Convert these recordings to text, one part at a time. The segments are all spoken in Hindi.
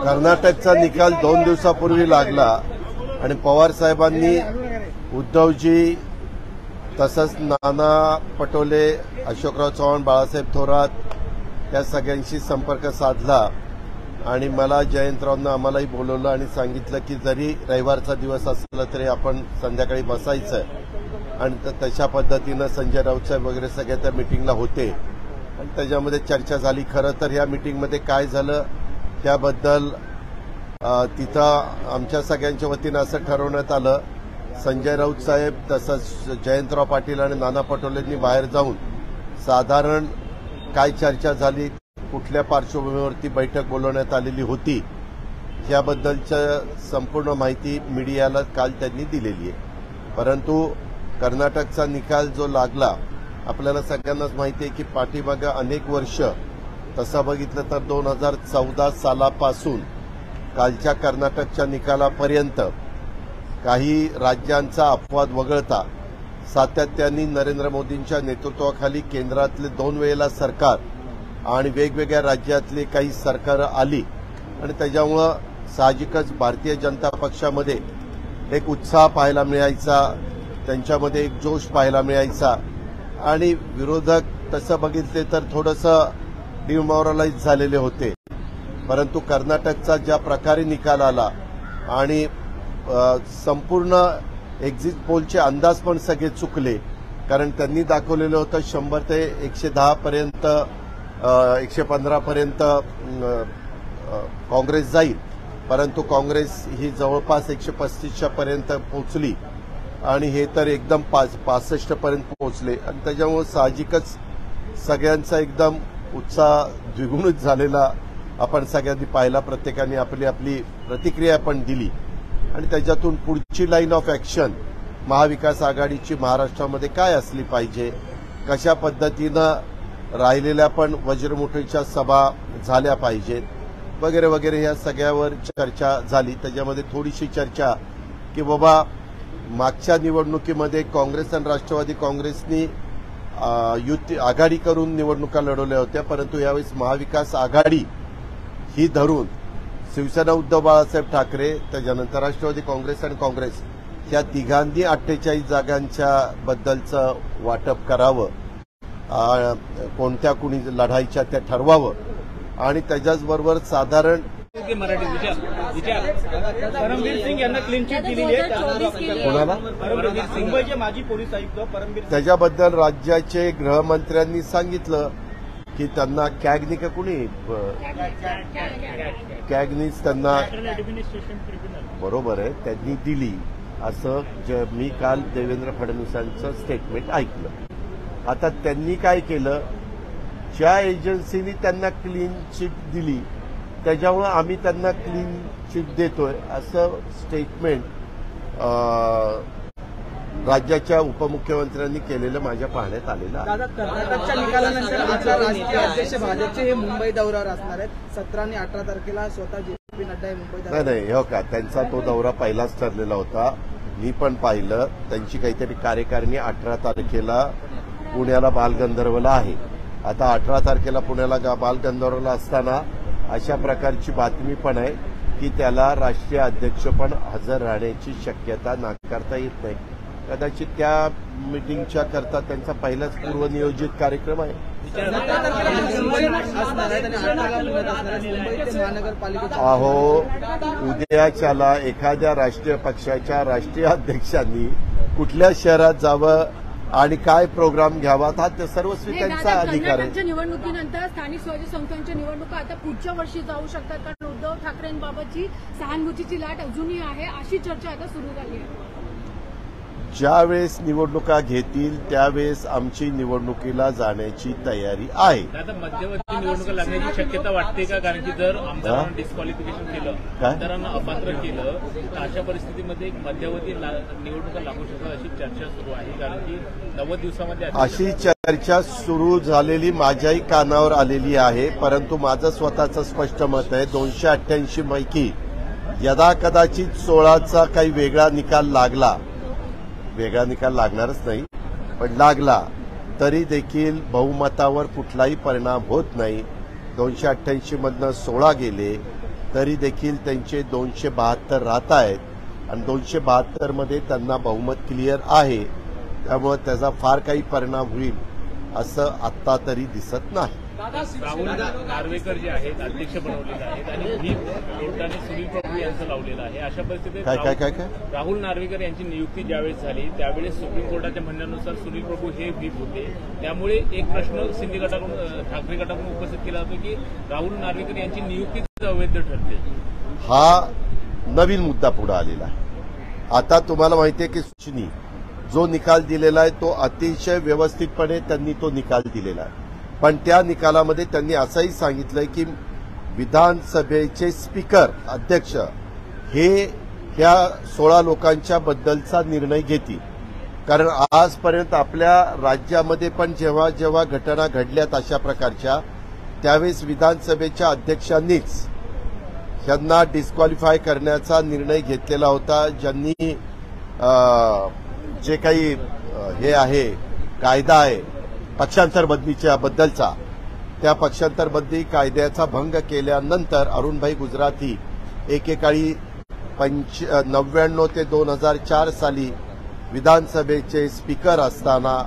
कर्नाटकचा निकाल 2 दिवसापूर्वी लागला आणि पवार साहेबांनी उद्धवजी तसंच नाना पटोले, अशोकराव चव्हाण, बाळासाहेब थोरात या सगळ्यांशी संपर्क साधला आणि मला जयंतरावनं आम्हालाही बोलवलं आणि सांगितलं की जरी रविवारचा दिवस असला तरी आपण संध्याकाळी बसायचं आणि तशा पद्धतीनं संजय राऊत साहेब वगैरे सगळे त्या मिटिंगला होते आणि त्याच्यामध्ये चर्चा झाली. खरं तर या मिटिंगमध्ये काय झालं त्याबद्दल तिथं आमच्या सगळ्यांच्या वतीनं असं ठरवण्यात आलं, संजय राऊत साहेब तसंच जयंतराव पाटील आणि नाना पटोलेंनी बाहेर जाऊन साधारण काय चर्चा झाली, कुठल्या पार्श्वभूमीवरती बैठक बोलवण्यात आलेली होती याबद्दलच्या संपूर्ण माहिती मीडियाला काल त्यांनी दिलेली आहे. परंतु कर्नाटकचा निकाल जो लागला आपल्याला सगळ्यांनाच माहिती आहे की पाठीमागं अनेक वर्ष तसं बघितलं तर 2014 सालापासून कालच्या कर्नाटकच्या निकालापर्यंत काही राज्यांचा अपवाद वगळता सातत्याने नरेंद्र मोदींच्या नेतृत्वाखाली केंद्रातले 2 वेळेला सरकार आणि वेगवेगळ्या राज्यातली काही सरकारं आली आणि त्याच्यामुळं साहजिकच भारतीय जनता पक्षामध्ये एक उत्साह पाहायला मिळायचा, त्यांच्यामध्ये एक जोश पाहायला मिळायचा आणि विरोधक तसं बघितले तर थोडंसं डिमोरलाइज झालेले होते. परंतु कर्नाटकचा ज्या प्रकारे निकाल आला आणि संपूर्ण एक्झिट पोलचे अंदाज पण सगळे चुकले, कारण त्यांनी दाखवलेलं होतं 100 ते 110 पर्यंत 115 पर्यंत काँग्रेस जाईल, परंतु काँग्रेस ही जवळपास 135च्या पर्यंत पोहोचली आणि हे तर एकदम 65 पर्यंत पोहोचले आणि त्याच्यामुळे साहजिकच सगळ्यांचा एकदम उत्साह द्विगुणित झालेला आपण सगळ्यांनी पाहिला. प्रत्येकाने आपली आपली प्रतिक्रिया पण दिली आणि त्याच्यातून पुढची लाईन ऑफ ॲक्शन महाविकास आघाडीची महाराष्ट्रामध्ये काय असली पाहिजे, कशा पद्धतीनं राहिलेल्या पण वज्रमुठीच्या सभा झाल्या पाहिजेत वगैरे वगैरे ह्या सगळ्यावर चर्चा झाली. त्याच्यामध्ये थोडीशी चर्चा की बाबा मागच्या निवडणुकीमध्ये काँग्रेस आणि राष्ट्रवादी काँग्रेसनी युती आघाडी करून निवडणुका लढवल्या होत्या, परंतु यावेळेस महाविकास आघाडी ही धरून शिवसेना उद्धव बाळासाहेब ठाकरे त्याच्यानंतर राष्ट्रवादी काँग्रेस आणि काँग्रेस या तिघांनी 48 जागांच्या बद्दलचं वाटप करावं, कोणत्या कुणी लढायच्या त्या ठरवावं आणि त्याच्याचबरोबर साधारण परमवीर सिंग यांना क्लीन चिट दिलेली आहे. कोणाला? मुंबईचे माजी पोलीस आयुक्त परमवीर. त्याच्याबद्दल राज्याचे गृहमंत्र्यांनी सांगितलं की त्यांना कॅगनी का कुणी कॅगनीच त्यांना बरोबर आहे त्यांनी दिली असं मी काल देवेंद्र फडणवीसांचं स्टेटमेंट ऐकलं. आता त्यांनी काय केलं, ज्या एजन्सीनी त्यांना क्लीन चिट दिली त्याच्यामुळे आम्ही त्यांना क्लीन चिट देतोय असं स्टेटमेंट राज्याच्या उपमुख्यमंत्र्यांनी केलेलं माझ्या पाहण्यात आलेलं आहे. कर्नाटकच्या निकालानंतर आता राष्ट्रीय अध्यक्ष भाजपचे हे मुंबई दौऱ्यावर असणार आहेत. 17 आणि 18 तारखेला स्वतः जे.पी. नड्डा हे मुंबई नाही हो का त्यांचा तो दौरा पहिलाच ठरलेला होता. मी पण पाहिलं त्यांची काहीतरी कार्यकारिणी 18 तारखेला पुण्याला बालगंधर्वला आहे. आता 18 तारखेला पुण्याला बालगंधर्वला असताना अशा प्रकारची बातमी पण आहे की त्याला राष्ट्रीय अध्यक्ष पण हजर राहण्याची शक्यता नाकारता येत नाही. कदाचित त्या मिटिंगच्या करता त्यांचा पहिलाच पूर्वनियोजित कार्यक्रम आहे. अहो उद्याच्याला एखाद्या राष्ट्रीय पक्षाच्या राष्ट्रीय अध्यक्षांनी कुठल्या शहरात जावं आणि काय प्रोग्राम घ्यावा हा सर्वस्वी त्यांचा अधिकार आहे. निवडणुकीनंतर स्थानिक स्वराज्य संस्थांच्या निवडणुका आता पुढच्या वर्षी जाऊ शकतात, कारण उद्धव ठाकरेंबाबतची सहानुभूतीची लाट अजूनही आहे अशी चर्चा आता सुरू झाली आहे. ज्यावेळेस निवडणुका घेतील त्यावेळेस आमची निवडणुकीला जाण्याची तयारी आहे. आता मध्यवर्ती निवडणुका लागण्याची शक्यता वाटते का? कारण की जर आमदारांना डिस्क्वालिफिकेशन केलं, आमदारांना अपात्र केलं तर अशा परिस्थितीमध्ये मध्यवर्ती निवडणुका लागू शकतात अशी चर्चा सुरू आहे. कारण की 90 दिवसामध्ये अशी चर्चा सुरू झालेली माझ्याही कानावर आलेली आहे. परंतु माझं स्वतःचं स्पष्ट मत आहे 288 पैकी यदा कदाचित 16चा काही वेगळा निकाल लागला, वेगळा निकाल लागणारच नाही पण लागला तरी देखील बहुमतावर कुठलाही परिणाम होत नाही. 288 मधनं 16 गेले तरी देखील त्यांचे 272 राहत आहेत आणि 272 मध्ये त्यांना बहुमत क्लिअर आहे. त्यामुळे त्याचा फार काही परिणाम होईल असं आत्ता तरी दिसत नाही. राहुल नार्वेकर जे आहेत अध्यक्ष बनवलेले आहेत आणि व्हीप कोर्टाने सुनील प्रभू यांचं लावलेलं आहे. अशा परिस्थितीत काय राहुल नार्वेकर यांची नियुक्ती ज्यावेळेस झाली त्यावेळेस सुप्रीम कोर्टाच्या म्हणण्यानुसार सुनील प्रभू हे व्हीप होते. त्यामुळे एक प्रश्न शिंदे गटाकडून ठाकरे गटाकडून उपस्थित केला जातो की राहुल नार्वेकर यांची नियुक्ती अवैध ठरते. हा नवीन मुद्दा पुढे आलेला आहे. आता तुम्हाला माहितीये की सूचनी जो निकाल दिलेला आहे तो अतिशय व्यवस्थितपणे त्यांनी तो निकाल दिलेला आहे. पण त्या निकालामध्ये त्यांनी असंही सांगितलंय की विधानसभेचे स्पीकर अध्यक्ष हे ह्या 16 लोकांच्या बद्दलचा निर्णय घेतील. कारण आजपर्यंत आपल्या राज्यामध्ये पण जेव्हा जेव्हा घटना घडल्यात अशा प्रकारच्या त्यावेळेस विधानसभेच्या अध्यक्षांनीच यांना डिस्क्वालिफाय करण्याचा निर्णय घेतलेला होता. ज्यांनी जे काही हे आहे कायदा आहे पक्षांतर बंदीच्या बद्दलचा त्या पक्षांतर बंदी कायद्याचा भंग केल्यानंतर अरुणभाई गुजराती एकेकाळी 99 ते 2004 साली विधानसभेचे स्पीकर असताना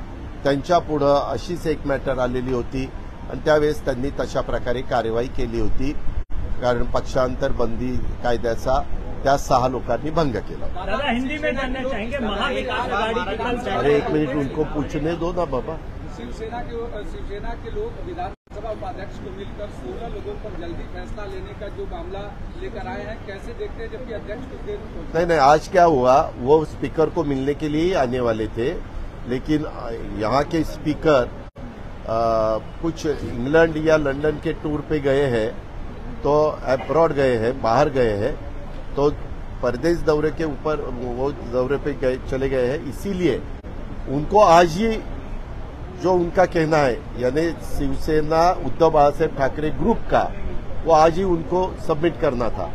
त्यांच्यापुढं अशीच एक मॅटर आलेली होती आणि त्यावेळेस त्यांनी तशा प्रकारे कार्यवाही केली होती. कारण पक्षांतर बंदी कायद्याचा त्या 6 लोकांनी भंग केला. दादा हिंदी में जानना चाहेंगे महाविकास आघाड़ी की कल अरे एक मिनिट उनको पूछने दो ना बाबा. शिवसेना के लोग विधानसभा उपाध्यक्ष को मिलकर 16 लोगों पर जल्दी फैसला लेने का जो मामला लेकर आए हैं कैसे देखते हैं जबकि अध्यक्ष कुछ देर नहीं आज क्या हुआ वो स्पीकर को मिलने के लिए ही आने वाले थे लेकिन यहाँ के स्पीकर कुछ इंग्लैंड या लंदन के टूर पे गए हैं तो अब्रॉड गए हैं बाहर गए हैं तो परदेश दौरे के ऊपर वो दौरे पे चले गए हैं. इसीलिए उनको आज ही जो उनका कहना है यानी शिवसेना उद्धव बाळासाहेब ठाकरे ग्रुप का वो आज ही उनको सबमिट करना था.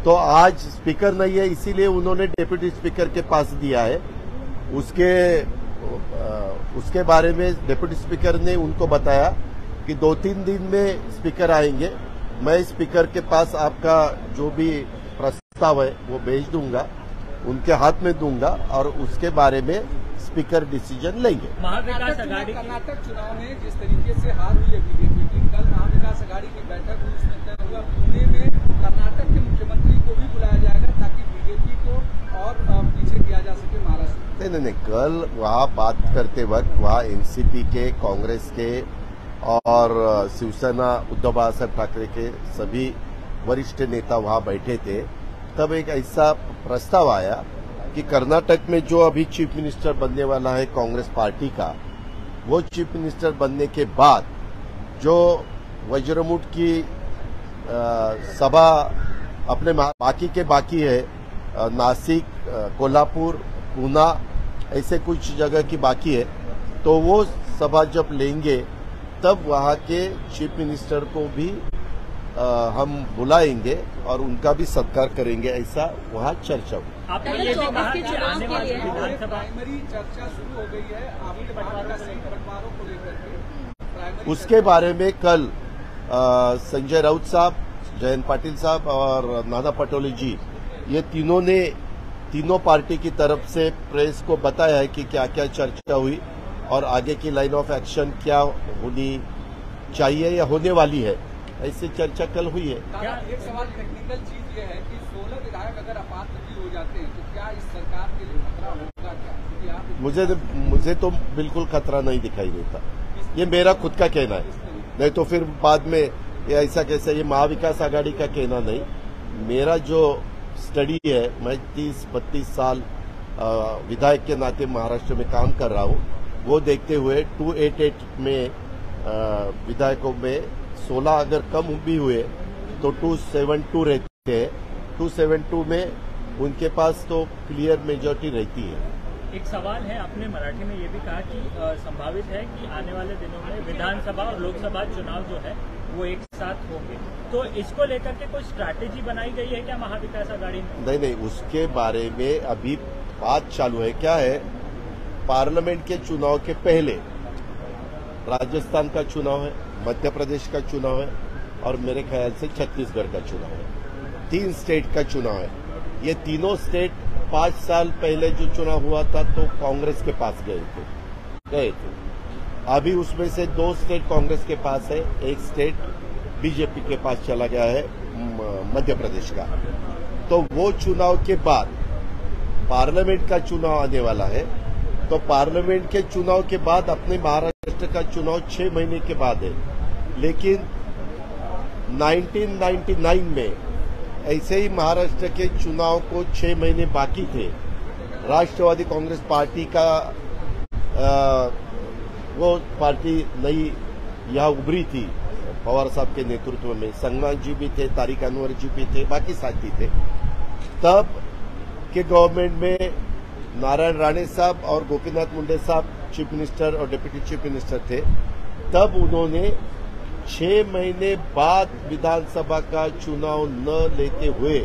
तो आज स्पीकर नहीं है इसीलिए उन्होंने डेप्यूटी स्पीकर के पास दिया है. उसके बारे में डेप्यूटी स्पीकर ने उनको बताया कि 2-3 दिन में स्पीकर आएंगे. मैं स्पीकर के पास आपका जो भी प्रस्ताव है वो भेज दूंगा उनके हाथ में दूंगा और उसके बारे में स्पीकर डिसीजन लेंगे. महाविकास आघाड़ी कर्नाटक चुनाव में जिस तरीके से हार हुई है बीजेपी की कल महाविकास आघाड़ी की बैठक हुई उसमें तय हुआ पुणे में कर्नाटक के मुख्यमंत्री को भी बुलाया जाएगा ताकि बीजेपी को और पीछे किया जा सके महाराष्ट्र. नहीं कल वहाँ बात करते वक्त वहाँ एनसीपी के कांग्रेस के और शिवसेना उद्धव बाळासाहेब ठाकरे के सभी वरिष्ठ नेता वहाँ बैठे थे. तब एक ऐसा प्रस्ताव आया कि कर्नाटक में जो अभी चीफ मिनिस्टर बनने वाला है कांग्रेस पार्टी का वो चीफ मिनिस्टर बनने के बाद जो वज्रमुठ की सभा अपने बाकी है नासिक कोल्हापुर पूना ऐसे कुछ जगह की बाकी है तो वो सभा जब लेंगे तब वहाँ के चीफ मिनिस्टर को भी हम बुलाएंगे और उनका भी सत्कार करेंगे ऐसा वहाँ चर्चा हुई. आपने ये भी कहा कि आने वाली विधानसभा प्राइमरी चर्चा शुरू हो गई है आपके बंटवारों को लेकर के. उसके बारे में कल संजय राउत साहब जयंत पाटिल साहब और नाना पटोले जी ये तीनों पार्टी की तरफ से प्रेस को बताया है कि क्या क्या चर्चा हुई और आगे की लाइन ऑफ एक्शन क्या होनी चाहिए या होने वाली है ऐसी चर्चा कल हुई है. एक सवाल टेक्निकल चीज ये है कि 16 विधायक अगर अपात्र भी हो जाते हैं तो क्या इस सरकार के लिए खतरा होगा क्या? मुझे तो बिल्कुल खतरा नहीं दिखाई देता. ये मेरा खुद का कहना है नहीं तो फिर बाद में ये ऐसा कैसे ये महाविकास आघाड़ी का कहना नहीं. मेरा जो स्टडी है मैं 30-32 साल विधायक के नाते महाराष्ट्र में काम कर रहा हूँ वो देखते हुए 288 में विधायकों में 16 अगर कम भी हुए तो 272 रहते हैं. 272 में उनके पास तो क्लियर मेजॉरिटी रहती है. एक सवाल है आपने मराठी में ये भी कहा कि संभावित है कि आने वाले दिनों में विधानसभा और लोकसभा चुनाव जो है वो एक साथ होंगे तो इसको लेकर के कोई स्ट्रैटेजी बनाई गई है क्या महाविकास आघाड़ी में? नहीं उसके बारे में अभी बात चालू है. क्या है पार्लियामेंट के चुनाव के पहले राजस्थान का चुनाव है मध्य प्रदेश का चुनाव है और मेरे ख्याल से छत्तीसगढ़ का चुनाव है. 3 स्टेट का चुनाव है। ये तीनों स्टेट 5 साल पहले जो चुनाव हुआ था तो कांग्रेस के पास गए थे। अभी उसमें से 2 स्टेट कांग्रेस के पास है, 1 स्टेट बीजेपी के पास चला गया है, मध्य प्रदेश का। तो वो चुनाव के बाद पार्लियामेंट का चुनाव आने वाला है। तो पार्लियामेंट के चुनाव के बाद अपने महाराष्ट्र का चुनाव 6 महीने के बाद है। लेकिन 1999 में ऐसे ही महाराष्ट्र के चुनाव को 6 महीने बाकी थे, राष्ट्रवादी कांग्रेस पार्टी का वो पार्टी नई यहाँ उभरी थी पवार साहब के नेतृत्व में। संगमान जी भी थे, तारिक अनवर जी भी थे, बाकी साथी थे। तब के गवर्नमेंट में नारायण राणे साहब और गोपीनाथ मुंडे साहब चीफ मिनिस्टर और डिप्टी चीफ मिनिस्टर थे। तब उन्होंने 6 महीने बाद विधानसभा का चुनाव न लेते हुए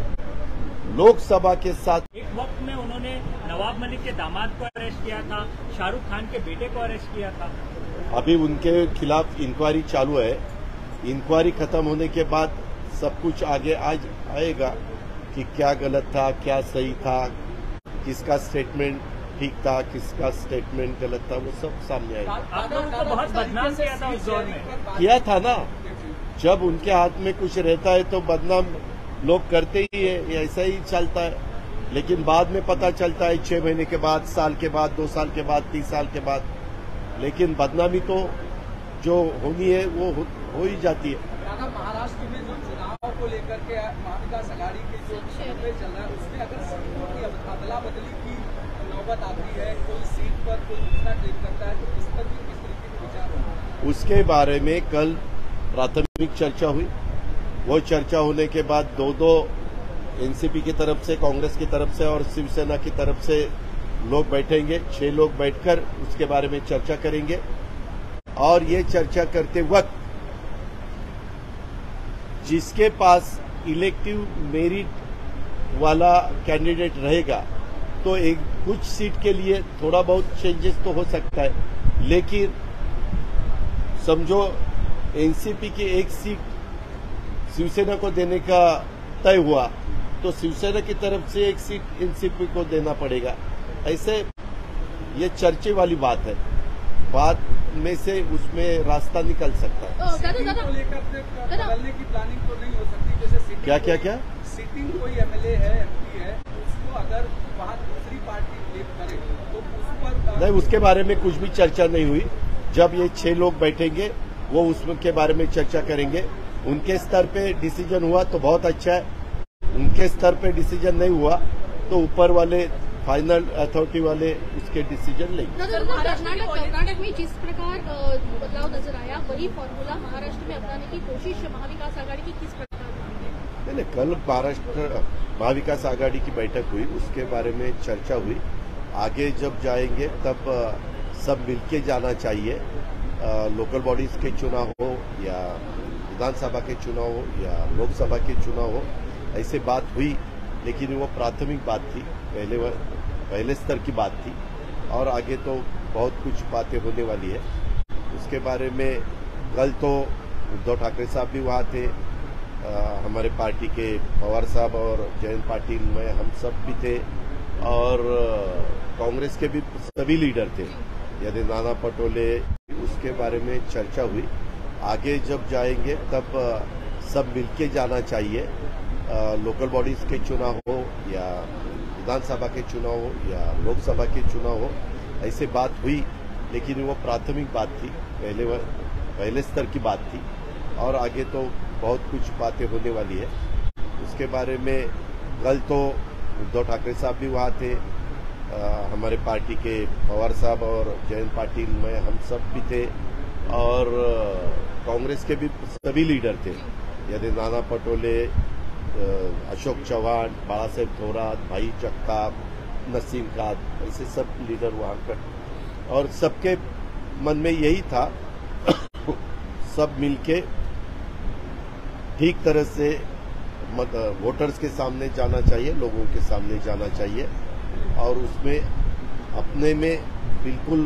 लोकसभा के साथ एक वक्त में उन्होंने नवाब मलिक के दामाद को अरेस्ट किया था, शाहरुख खान के बेटे को अरेस्ट किया था। अभी उनके खिलाफ इंक्वायरी चालू है। इंक्वायरी खत्म होने के बाद सब कुछ आगे आएगा कि क्या गलत था, क्या सही था, किसका स्टेटमेंट ठीक था, किसका स्टेटमेंट गलत था, वो सब सामने आएगा। आप लोगों को बहुत बदनाम किया था उस दौर में। किया था ना। जब उनके हाथ में कुछ रहता है तो बदनाम लोग करते ही है, ये ऐसा ही चलता है। लेकिन बाद में पता चलता है 6 महीने के बाद, साल के बाद, 2 साल के बाद, 3 साल के बाद। लेकिन बदनामी तो जो होनी है वो हो ही जाती है। दादा, महाराष्ट्र में जो चुनाव को लेकर के महाविकास आघाड़ी के जो सर्वे चल रहा है उसमें अगर सीटों की अदला बदली की नौबत आती है, कोई सीट पर कोई दूसरा क्लेम करता है, तो इस पर भी किस तरीके का विचार होगा? उसके बारे में कल प्राथमिक चर्चा हुई। वो चर्चा होने के बाद 2 एनसीपी की तरफ से, कांग्रेस की तरफ से और शिवसेना की तरफ से लोग बैठेंगे। 6 लोग बैठकर उसके बारे में चर्चा करेंगे। और ये चर्चा करते वक्त जिसके पास इलेक्टिव मेरिट वाला कैंडिडेट रहेगा तो एक कुछ सीट के लिए थोड़ा बहुत चेंजेस तो हो सकता है। लेकिन समझो एनसीपी की 1 सीट शिवसेना को देने का तय हुआ तो शिवसेना की तरफ से 1 सीट एनसीपी को देना पड़ेगा। ऐसे ये चर्चे वाली बात है। बाद में से उसमें रास्ता निकल सकता है। सीटिंग को लेकर बदलने की प्लानिंग तो नहीं हो सकती? जैसे सीटिंग क्या सीटिंग कोई एमएलए है, एमपी है, उसको अगर वहाँ दूसरी पार्टी क्लेम करे तो उस पर नहीं, उसके बारे में कुछ भी चर्चा नहीं हुई। जब ये 6 लोग बैठेंगे वो उसके बारे में चर्चा करेंगे। उनके स्तर पे डिसीजन हुआ तो बहुत अच्छा है। उनके स्तर पे डिसीजन नहीं हुआ तो ऊपर वाले फाइनल अथॉरिटी वाले उसके डिसीजन लेंगे। कर्नाटक में जिस प्रकार बदलाव नजर आया वही फॉर्मूला महाराष्ट्र में अपनाने की कोशिश महाविकास आघाड़ी की किस प्रकार? नहीं, कल महाराष्ट्र महाविकास आघाड़ी की बैठक हुई, उसके बारे में चर्चा हुई। आगे जब जाएंगे तब सब मिलके जाना चाहिए। लोकल बॉडीज के चुनाव हो या विधानसभा के चुनाव हो या लोकसभा के चुनाव हो, ऐसे बात हुई। लेकिन वो प्राथमिक बात थी, पहले स्तर की बात थी। और आगे तो बहुत कुछ बातें होने वाली है। उसके बारे में कल तो उद्धव ठाकरे साहब भी वहाँ थे, हमारे पार्टी के पवार साहब और जयंत पाटिल में हम सब भी थे, और कांग्रेस के भी सभी लीडर थे, यानी नाना पटोले। उसके बारे में चर्चा हुई। आगे जब जाएंगे तब सब मिलके जाना चाहिए। लोकल बॉडीज के चुनाव हो या विधानसभा के चुनाव हो या लोकसभा के चुनाव हो, ऐसे बात हुई। लेकिन वो प्राथमिक बात थी, पहले स्तर की बात थी। और आगे तो बहुत कुछ बातें होने वाली है। उसके बारे में कल तो उद्धव ठाकरे साहब भी वहाँ थे, हमारे पार्टी के पवार साहब और जयंत पाटिल में हम सब भी थे, और कांग्रेस के भी सभी लीडर थे, यानी नाना पटोले, अशोक चौहान, बाला साहेब थोरात, भाई जगताप, नसीम खान, ऐसे सब लीडर वहाँ पर। और सबके मन में यही था सब मिलके ठीक तरह से वोटर्स के सामने जाना चाहिए, लोगों के सामने जाना चाहिए, और उसमें अपने में बिल्कुल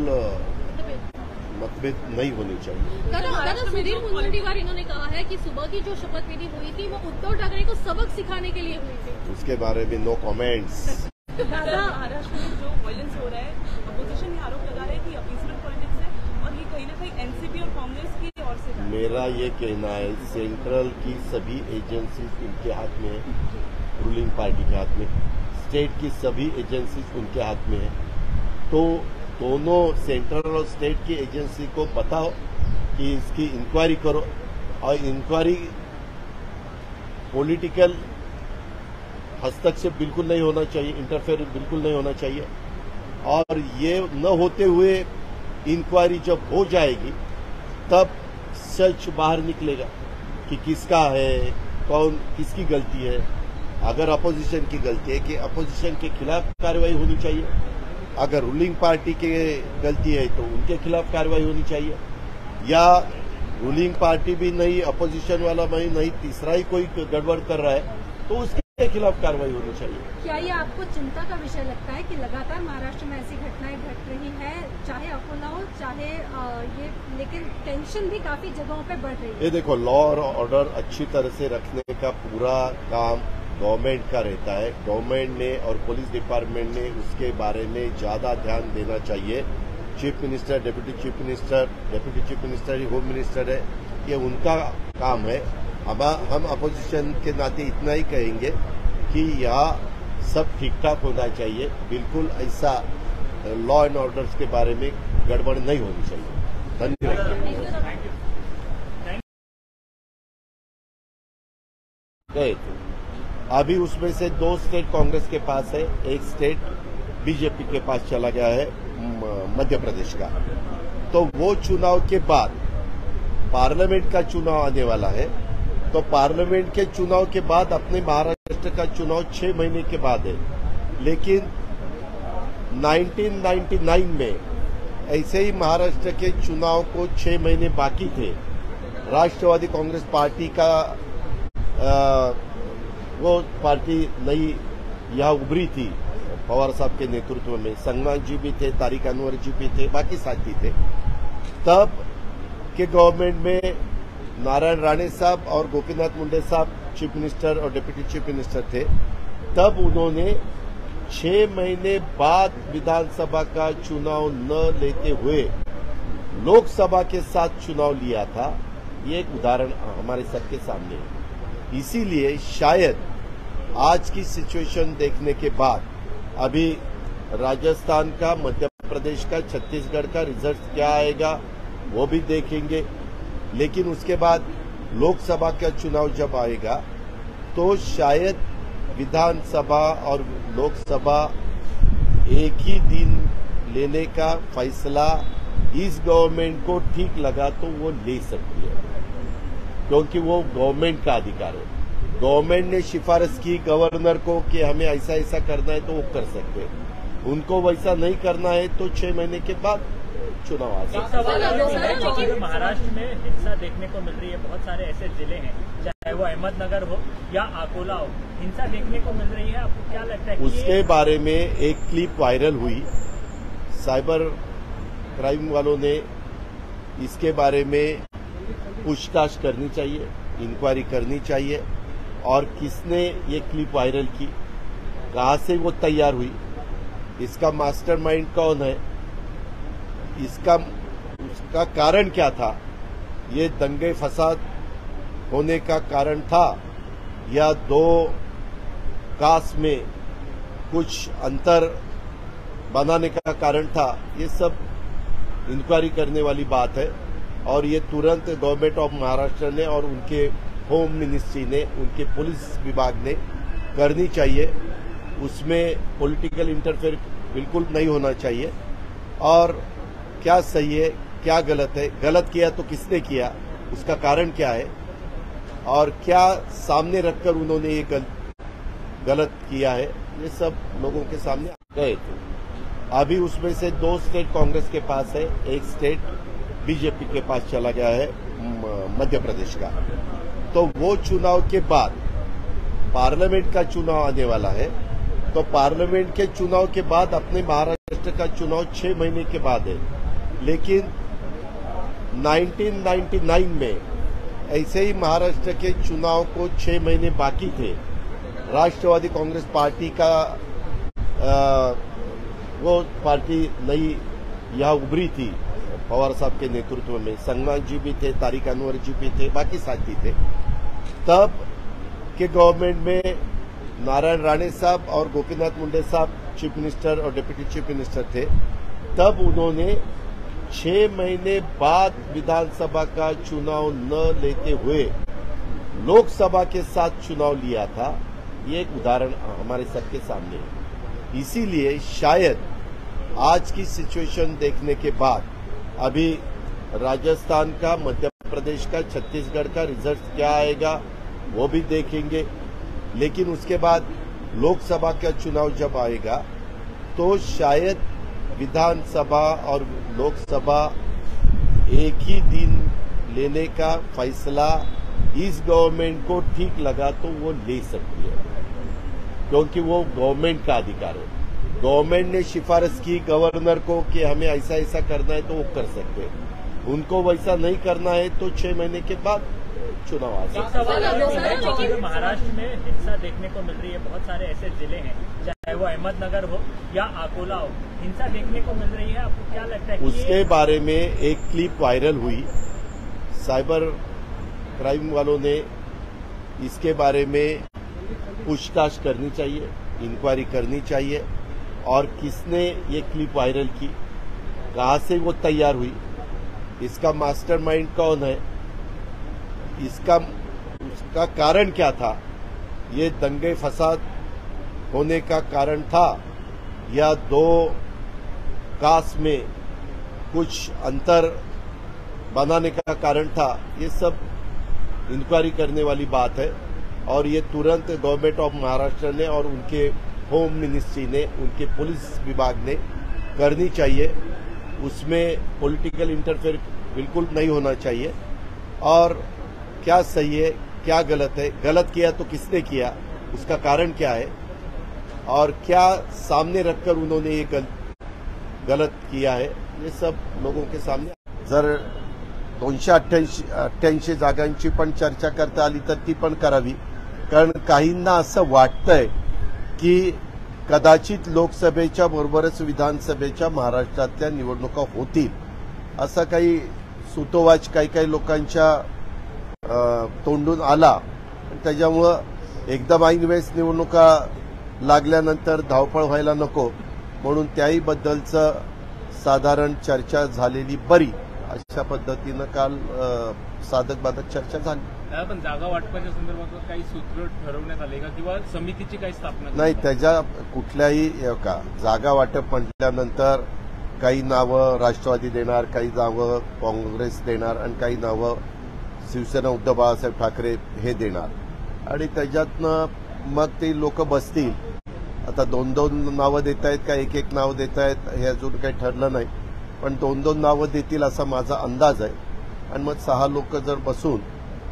मतभेद नहीं होने चाहिए। दादा सुधीर मुनगंटीवार इन्होंने कहा है कि सुबह की जो शपथ विधि हुई थी वो उद्धव ठाकरे को सबक सिखाने के लिए हुई थी। उसके बारे में नो कमेंट्स। दादा महाराष्ट्र में जो वायलेंस हो रहा है, अपोजिशन ये आरोप लगा रहे हैं कि अपीसमेंट पॉलिटिक्स है और ये कहीं ना कहीं एनसीपी और कांग्रेस की ओर से। मेरा ये कहना है सेंट्रल की सभी एजेंसीज उनके हाथ में है, रूलिंग पार्टी के हाथ में, स्टेट की सभी एजेंसीज उनके हाथ में है। तो दोनों सेंट्रल और स्टेट की एजेंसी को बताओ कि इसकी इंक्वायरी करो, और इंक्वायरी पॉलिटिकल हस्तक्षेप बिल्कुल नहीं होना चाहिए, इंटरफेयर बिल्कुल नहीं होना चाहिए। और ये न होते हुए इंक्वायरी जब हो जाएगी तब सच बाहर निकलेगा कि किसका है, कौन किसकी गलती है। अगर अपोजिशन की गलती है कि अपोजिशन के खिलाफ कार्रवाई होनी चाहिए, अगर रूलिंग पार्टी की गलती है तो उनके खिलाफ कार्रवाई होनी चाहिए, या रूलिंग पार्टी भी नहीं, अपोजिशन वाला नहीं, तीसरा ही कोई गड़बड़ कर रहा है तो उसके खिलाफ कार्रवाई होनी चाहिए। क्या ये आपको चिंता का विषय लगता है कि लगातार महाराष्ट्र में ऐसी घटनाएं घट रही है, चाहे अकोला हो चाहे ये, लेकिन टेंशन भी काफी जगहों पे बढ़ रही है? ये देखो, लॉ और ऑर्डर अच्छी तरह से रखने का पूरा काम गवर्नमेंट का रहता है। गवर्नमेंट ने और पुलिस डिपार्टमेंट ने उसके बारे में ज्यादा ध्यान देना चाहिए। Chief minister, deputy chief minister ही होम मिनिस्टर है, ये उनका काम है। अब हम अपोजिशन के नाते इतना ही कहेंगे कि यहाँ सब ठीक ठाक होना चाहिए, बिल्कुल ऐसा लॉ एंड ऑर्डर्स के बारे में गड़बड़ नहीं होनी चाहिए। धन्यवाद। गए थे अभी उसमें से 2 स्टेट कांग्रेस के पास है, 1 स्टेट बीजेपी के पास चला गया है, मध्य प्रदेश का। तो वो चुनाव के बाद पार्लियामेंट का चुनाव आने वाला है, तो पार्लियामेंट के चुनाव के बाद अपने महाराष्ट्र का चुनाव 6 महीने के बाद है। लेकिन 1999 में ऐसे ही महाराष्ट्र के चुनाव को 6 महीने बाकी थे, राष्ट्रवादी कांग्रेस पार्टी का वो पार्टी नई यहाँ उभरी थी, पवार साहब के नेतृत्व में। संगनाथ जी भी थे, तारिक अनवर जी भी थे, बाकी साथी थे। तब के गवर्नमेंट में नारायण राणे साहब और गोपीनाथ मुंडे साहब चीफ मिनिस्टर और डिप्टी चीफ मिनिस्टर थे। तब उन्होंने 6 महीने बाद विधानसभा का चुनाव न लेते हुए लोकसभा के साथ चुनाव लिया था। ये एक उदाहरण हमारे सबके सामने है। इसीलिए शायद आज की सिचुएशन देखने के बाद अभी राजस्थान का, मध्य प्रदेश का, छत्तीसगढ़ का रिजल्ट क्या आएगा वो भी देखेंगे। लेकिन उसके बाद लोकसभा का चुनाव जब आएगा तो शायद विधानसभा और लोकसभा एक ही दिन लेने का फैसला इस गवर्नमेंट को ठीक लगा तो वो ले सकती है, क्योंकि वो गवर्नमेंट का अधिकार है। गवर्नमेंट ने सिफारिश की गवर्नर को कि हमें ऐसा ऐसा करना है तो वो कर सकते हैं, उनको वैसा नहीं करना है तो 6 महीने के बाद चुनाव आ सकते हैं। महाराष्ट्र में हिंसा देखने को मिल रही है, बहुत सारे ऐसे जिले हैं, चाहे वो अहमदनगर हो या अकोला हो, हिंसा देखने को मिल रही है। आपको क्या लगता है कि उसके बारे में एक क्लिप वायरल हुई, साइबर क्राइम वालों ने इसके बारे में पूछताछ करनी चाहिए, इंक्वायरी करनी चाहिए, और किसने ये क्लिप वायरल की, कहां से वो तैयार हुई, इसका मास्टरमाइंड कौन है, उसका कारण क्या था, ये दंगे फसाद होने का कारण था या 2 कास्ट में कुछ अंतर बनाने का कारण था, ये सब इंक्वायरी करने वाली बात है। और ये तुरंत गवर्नमेंट ऑफ महाराष्ट्र ने और उनके होम मिनिस्ट्री ने, उनके पुलिस विभाग ने करनी चाहिए। उसमें पॉलिटिकल इंटरफेयर बिल्कुल नहीं होना चाहिए। और क्या सही है, क्या गलत है, गलत किया तो किसने किया, उसका कारण क्या है, और क्या सामने रखकर उन्होंने ये गलत किया है, ये सब लोगों के सामने गए थे। अभी उसमें से 2 स्टेट कांग्रेस के पास है, 1 स्टेट बीजेपी के पास चला गया है, मध्य प्रदेश का। तो वो चुनाव के बाद पार्लियामेंट का चुनाव आने वाला है, तो पार्लियामेंट के चुनाव के बाद अपने महाराष्ट्र का चुनाव 6 महीने के बाद है। लेकिन 1999 में ऐसे ही महाराष्ट्र के चुनाव को 6 महीने बाकी थे, राष्ट्रवादी कांग्रेस पार्टी का वो पार्टी नई यहाँ उभरी थी पवार साहब के नेतृत्व में। संगमान जी भी थे, तारिक अनवर जी भी थे, बाकी साथी थे। तब के गवर्नमेंट में नारायण राणे साहब और गोपीनाथ मुंडे साहब चीफ मिनिस्टर और डिप्टी चीफ मिनिस्टर थे। तब उन्होंने 6 महीने बाद विधानसभा का चुनाव न लेते हुए लोकसभा के साथ चुनाव लिया था। ये एक उदाहरण हमारे सबके सामने है। इसीलिए शायद आज की सिचुएशन देखने के बाद अभी राजस्थान का, मध्य प्रदेश का, छत्तीसगढ़ का रिजल्ट क्या आएगा वो भी देखेंगे, लेकिन उसके बाद लोकसभा का चुनाव जब आएगा तो शायद विधानसभा और लोकसभा एक ही दिन लेने का फैसला इस गवर्नमेंट को ठीक लगा तो वो ले सकती है, क्योंकि वो गवर्नमेंट का अधिकार है। गवर्नमेंट ने सिफारिश की गवर्नर को कि हमें ऐसा ऐसा करना है तो वो कर सकते हैं। उनको वैसा नहीं करना है तो 6 महीने के बाद चुनाव आ सकते हैं। महाराष्ट्र में हिंसा देखने को मिल रही है, बहुत सारे ऐसे जिले हैं, चाहे वो अहमदनगर हो या अकोला हो, हिंसा देखने को मिल रही है। आपको क्या लगता है कि उसके बारे में एक क्लिप वायरल हुई, साइबर क्राइम वालों ने इसके बारे में पूछताछ करनी चाहिए, इंक्वायरी करनी चाहिए, और किसने ये क्लिप वायरल की, कहां से वो तैयार हुई, इसका मास्टरमाइंड कौन है, उसका कारण क्या था, ये दंगे फसाद होने का कारण था या दो कास्ट में कुछ अंतर बनाने का कारण था, ये सब इंक्वायरी करने वाली बात है। और ये तुरंत गवर्नमेंट ऑफ महाराष्ट्र ने और उनके होम मिनिस्ट्री ने, उनके पुलिस विभाग ने करनी चाहिए। उसमें पॉलिटिकल इंटरफेयर बिल्कुल नहीं होना चाहिए। और क्या सही है, क्या गलत है, गलत किया तो किसने किया, उसका कारण क्या है, और क्या सामने रखकर उन्होंने ये गलत किया है, ये सब लोगों के सामने। जर 288 जागांची पण चर्चा करता आली तर ती पण करावी, कारण काहींना असं वाटतंय की कदाचित लोकसभेच्या बरोबरच विधानसभेच्या महाराष्ट्रातल्या निवडणुका होतील, असा काही सुतोवाच काही लोकांच्या तोंडून आला। त्याच्यामुळं एकदम ऐन वेळेस निवडणुका लागल्यानंतर धावपळ व्हायला नको म्हणून त्याही बद्दलचं साधारण चर्चा झालेली बरी, अशा पद्धतीनं काल साधक बाधक चर्चा झाली। पण जागा वाटपाच्या संदर्भात काही सूत्र ठरवण्यात आले का किंवा समितीची काही स्थापना? नाही, त्याच्या कुठल्याही का जागा वाटप म्हटल्यानंतर काही नावं राष्ट्रवादी देणार, काही नावं काँग्रेस देणार आणि काही नावं शिवसेना उद्धव बाळासाहेब ठाकरे हे देणार, आणि त्याच्यातनं मग ते लोक बसतील। आता 2-2 नावं देत आहेत का एक नाव देत आहेत हे अजून काही ठरलं नाही, पण 2-2 नावं देतील असा माझा अंदाज आहे। आणि मग 6 लोक जर बसून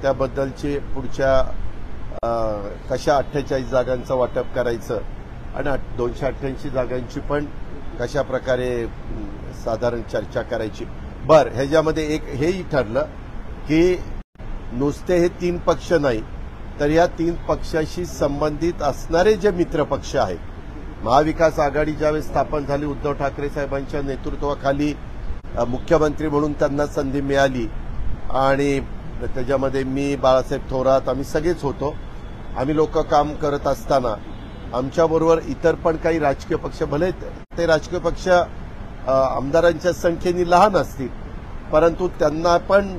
त्याबद्दलची पुढच्या कशा 48 जागांचं वाटप करायचं आणि 288 जागांची पण कशा प्रकारे साधारण चर्चा करायची। बरं, ह्याच्यामध्ये एक हेही ठरलं की नुसते हे 3 पक्ष नाही तर या 3 पक्षाशी संबंधित असणारे जे मित्र पक्ष आहेत, महाविकास आघाडी ज्यावेळेस स्थापन झाली उद्धव ठाकरे साहेबांच्या नेतृत्वाखाली मुख्यमंत्री म्हणून त्यांना संधी मिळाली आणि त्याच्यामध्ये मी, बाळासाहेब थोरात, आम्ही सगळेच होतो। आम्ही लोक काम करत असताना आमच्याबरोबर इतर पण काही राजकीय पक्ष, भले ते राजकीय पक्ष आमदारांच्या संख्येने लहान असतील, परंतु त्यांना पण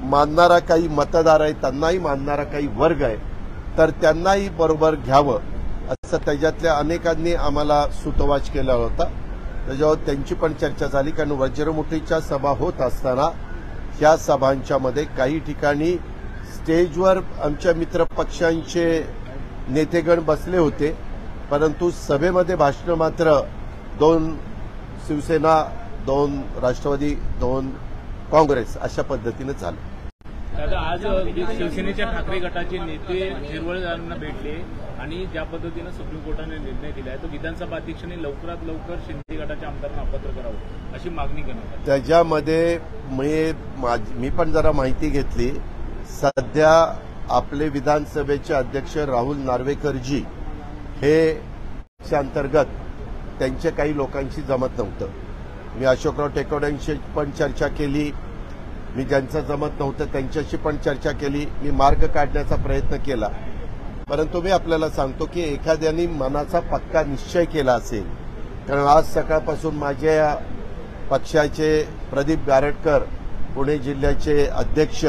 मानणारा काही मतदार आहे, त्यांनाही मानणारा काही वर्ग आहे, तर त्यांनाही बरोबर घ्यावं असं त्याच्यातल्या अनेकांनी आम्हाला सुतोवाच केला होता। त्याच्यावर त्यांची पण चर्चा झाली, कारण वज्रमुठीच्या सभा होत असताना ह्या सभांच्या मध्ये काही ठिकाणी स्टेजवर आमच्या मित्र पक्षांचे नेतेगण बसले होते, परंतु सभेमध्ये भाषण मात्र 2 शिवसेना, 2 राष्ट्रवादी, 2 काँग्रेस अशा पद्धतीने झालं। दादा, आज शिवसेनेच्या ठाकरे गटाचे नेते झिरवळकरांना भेटले आणि ज्या पद्धतीनं सुप्रीम कोर्टाने निर्णय दिला आहे तो विधानसभा अध्यक्षांनी लवकरात लवकर शिंदे गटाच्या आमदारांना अपात्र करावं अशी मागणी करण्यात आली. त्याच्यामध्ये मी पण जरा माहिती घेतली. सध्या आपले विधानसभेचे अध्यक्ष राहुल नार्वेकरजी हे अंतर्गत त्यांचे काही लोकांशी जमत नव्हतं. मी अशोकराव टेकवड्यांशी पण चर्चा केली. मी ज्यांचं जमत नव्हतं त्यांच्याशी पण चर्चा केली. मी मार्ग काढण्याचा प्रयत्न केला. परंतु मी आपल्याला सांगतो की एखाद्याने मनाचा पक्का निश्चय केला असेल, कारण आज सकाळपासून माझ्या पक्षाचे प्रदीप गारटकर पुणे जिल्ह्याचे अध्यक्ष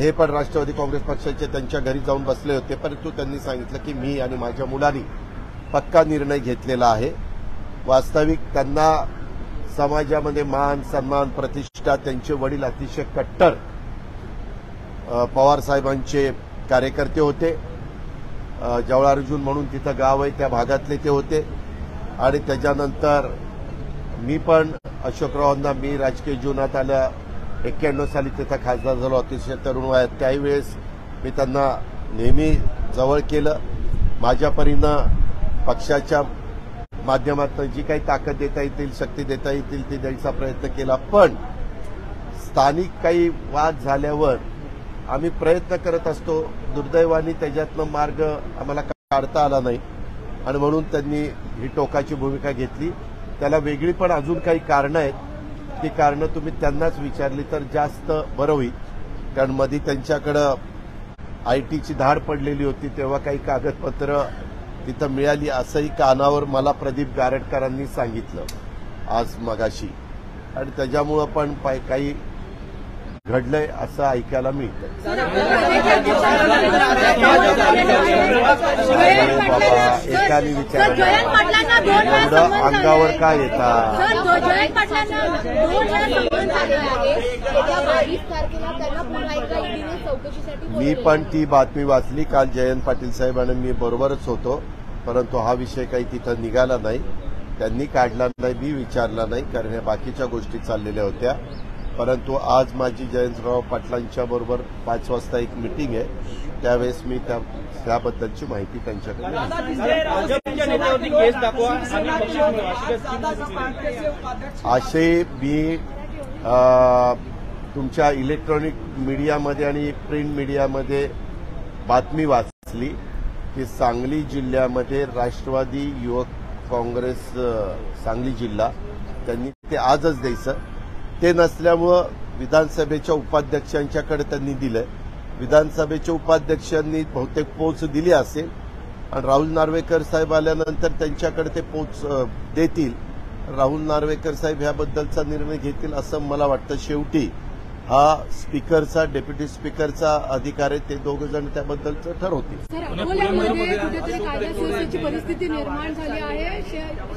हे पण राष्ट्रवादी काँग्रेस पक्षाचे त्यांच्या घरी जाऊन बसले होते. परंतु त्यांनी सांगितलं की मी आणि माझ्या मुलांनी पक्का निर्णय घेतलेला आहे. वास्तविक त्यांना समाजामध्ये मान सन्मान प्रतिष्ठा, त्यांचे वडील अतिशय कट्टर पवार साहेबांचे कार्यकर्ते होते. जवळ अर्जुन म्हणून तिथं गाव आहे त्या भागातले ते होते. आणि त्याच्यानंतर मी पण अशोकरावांना मी राजकीय जीवनात आल्या 91 साली तिथं खासदार झालो अतिशय तरुण वयात. त्यावेळेस मी त्यांना नेहमी जवळ केलं. माझ्या परीनं पक्षाच्या माध्यमातून जी काही ताकद देता येतील, शक्ती देता येतील ती द्यायचा प्रयत्न केला. पण स्थानिक काही वाद झाल्यावर आम्ही प्रयत्न करत असतो. दुर्दैवाने त्याच्यातनं मार्ग आम्हाला काढता आला नाही आणि म्हणून त्यांनी ही टोकाची भूमिका घेतली. त्याला वेगळी पण अजून काही कारणं आहेत. ती कारणं तुम्ही त्यांनाच विचारली तर जास्त बरं होईल. कारण मध्ये त्यांच्याकडं आयटीची धाड पडलेली होती, तेव्हा काही कागदपत्र तिथं मिळाली असंही कानावर मला प्रदीप गारटकरांनी सांगितलं आज मगाशी. आणि त्याच्यामुळं पण काही घडलंय असं ऐकायला मिळतं. बाबा एकाने विचारलं एवढं अंगावर काय येतात. मी पण ती बातमी वाचली काल. जयंत पाटील साहेब आणि मी बरोबरच होतो. परंतु हा विषय काही तिथं निघाला नाही, त्यांनी काढला नाही, मी विचारला नाही, कारण या बाकीच्या गोष्टी चाललेल्या होत्या. परंतु आज माझी जयंतराव पाटलांच्या बरोबर 5 वाजता एक मीटिंग आहे. त्यावेळेस मी त्याबद्दलची माहिती त्यांच्याकडे असे मी तुमच्या इलेक्ट्रॉनिक मीडियामध्ये आणि प्रिंट मीडियामध्ये बातमी वाचली की सांगली जिल्ह्यामध्ये राष्ट्रवादी युवक काँग्रेस सांगली जिल्हा त्यांनी ते आजच द्यायचं. ते नसल्यामुळं विधानसभेच्या उपाध्यक्षांच्याकडे त्यांनी दिलंय. विधानसभेच्या उपाध्यक्षांनी बहुतेक पोच दिली असेल आणि राहुल नार्वेकर साहेब आल्यानंतर त्यांच्याकडे ते पोच देतील. राहुल नार्वेकर साहेब ह्याबद्दलचा निर्णय घेतील असं मला वाटतं. शेवटी हा स्पीकरचा, डेप्युटी स्पीकरचा अधिकार आहे. ते दोघं जण त्याबद्दलचं ठरवतील. अकोल्यामध्ये कुठेतरी कायदा सुव्यवस्थेची परिस्थिती निर्माण झाली आहे.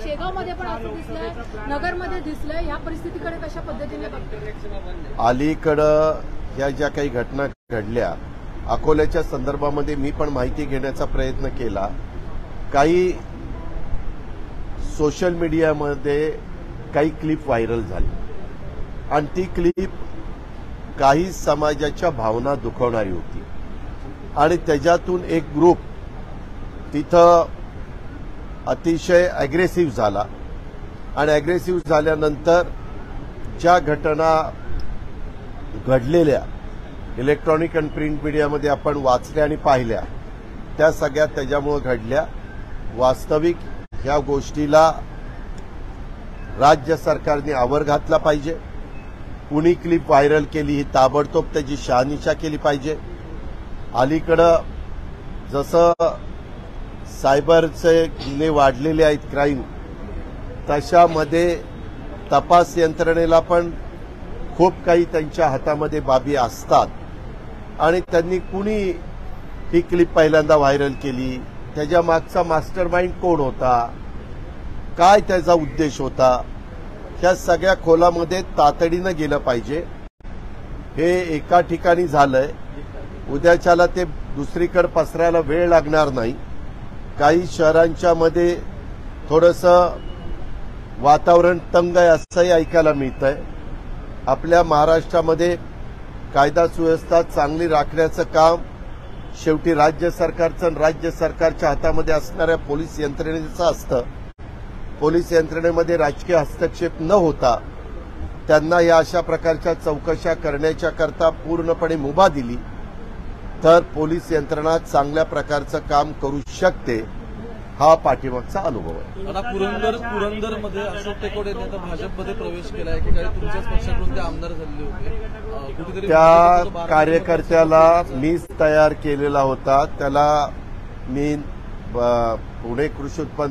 शेगावमध्ये पण असं दिसलंय, नगरमध्ये दिसलंय. या परिस्थितीकडे कशा पद्धतीने बघतो? अलीकडं ह्या ज्या काही घटना घडल्या अकोल्याच्या संदर्भामध्ये मी पण माहिती घेण्याचा प्रयत्न केला. काही सोशल मीडियामध्ये काही क्लिप व्हायरल झाली आणि ती क्लिप काही समाजाच्या भावना दुखवणारी होती आणि त्याच्यातून एक ग्रुप तिथं अतिशय अग्रेसिव्ह झाला आणि अग्रेसिव्ह झाल्यानंतर ज्या घटना घडलेल्या इलेक्ट्रॉनिक आणि प्रिंट मीडियामध्ये आपण वाचल्या आणि पाहिल्या त्या सगळ्या त्याच्यामुळे घडल्या. वास्तविक ह्या गोष्टीला राज्य सरकारने आवर घातला पाहिजे. कुणी क्लिप व्हायरल केली ही ताबडतोब त्याची शहानिशा केली पाहिजे. अलीकडं जसं सायबरचे गुन्हे वाढलेले आहेत क्राईम, तशामध्ये तपास यंत्रणेला पण खूप काही त्यांच्या हातामध्ये बाबी असतात आणि त्यांनी कुणी ही क्लिप पहिल्यांदा व्हायरल केली, त्याच्या मागचा मास्टर माइंड कोण होता, काय त्याचा उद्देश होता, ह्या सगळ्या खोलामध्ये तातडीनं गेलं पाहिजे. हे एका ठिकाणी झालंय, उद्याच्याला ते दुसरीकडे पसरायला वेळ लागणार नाही. काही शहरांच्या मध्ये थोडंसं वातावरण तंग आहे असंही ऐकायला मिळतंय. आपल्या महाराष्ट्रामध्ये कायदा सुव्यवस्था चांगली राखण्याचं काम शेवटी राज्य सरकारचं आणि राज्य सरकारच्या हातामध्ये असणाऱ्या पोलीस यंत्रणेचं असतं. पोलीस यंत्रणेमध्ये राजकीय हस्तक्षेप न होता त्यांना या अशा प्रकारच्या चौकशा करण्याच्या करता पूर्णपणे मुभा दिली तर पोलीस यंत्रणा चांगल्या प्रकारचं काम करू शकते. हा पाठीमागचा अनुभव आहे. आता पुरंदरमध्ये अशोक टेकोडे यांनी आता भाजपमध्ये प्रवेश केला. एकेकाळी तुमच्याच पक्षाकडून ते आमदार झालेले होते. कुठेतरी त्या कार्यकर्त्याला मीच तयार केलेला होता. त्याला मी पुणे कृषी उत्पन्न